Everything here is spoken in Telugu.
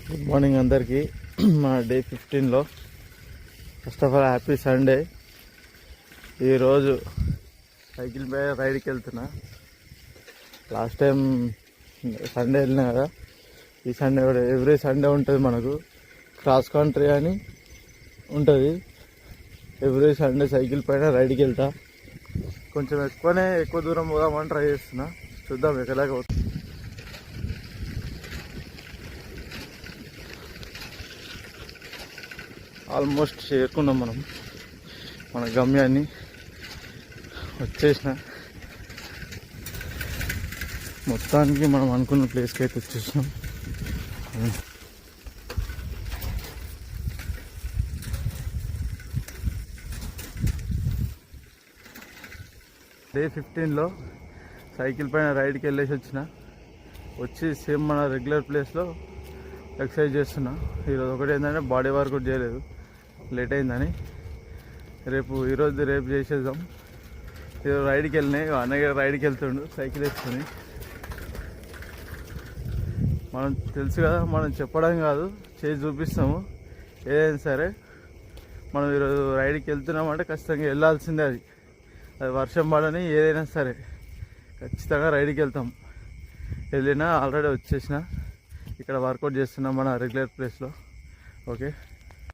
గుడ్ మార్నింగ్ అందరికీ. మా డే 15లో first of all happy Sunday. ఈరోజు సైకిల్ పై రైడ్కి వెళ్తున్నా. లాస్ట్ టైం సండే వెళ్ళినా కదా, ఈ సండే కూడా ఎవ్రీ సండే ఉంటుంది మనకు క్రాస్ కంట్రీ అని ఉంటుంది. ఎవ్రీ సండే సైకిల్ పైన రైడ్కి వెళ్తా. కొంచెం ఎక్కువ దూరం పోదామని ట్రై చేస్తున్నా. చూద్దాం ఎక్కడాక అవుతుంది. ఆల్మోస్ట్ చేరుకున్నాం మనం మన గమ్యాన్ని. వచ్చేసిన మొత్తానికి మనం అనుకున్న ప్లేస్కి అయితే వచ్చేసినాం. డే 15లో సైకిల్ పైన రైడ్కి వెళ్ళేసి వచ్చి సేమ్ మన రెగ్యులర్ ప్లేస్లో ఎక్సర్సైజ్ చేస్తున్నా. ఈరోజు ఒకటి ఏంటంటే బాడీ వర్కౌట్ చేయలేదు, లేట్ అయిందని. రేపు చేసేద్దాం. ఈరోజు రైడ్కి వెళ్ళినాయి. అన్నయ్య రైడ్కి వెళ్తుండు సైకిల్ వేసుకొని. మనం తెలుసు కదా, మనం చెప్పడం కాదు చేసి చూపిస్తాము. ఏదైనా సరే మనం ఈరోజు రైడ్కి వెళ్తున్నామంటే ఖచ్చితంగా వెళ్ళాల్సిందే. అది వర్షం పడని ఏదైనా సరే ఖచ్చితంగా రైడ్కి వెళ్తాం. వెళ్ళినా ఆల్రెడీ వచ్చేసిన. ఇక్కడ వర్కౌట్ చేస్తున్నాం మన రెగ్యులర్ ప్లేస్లో. ఓకే.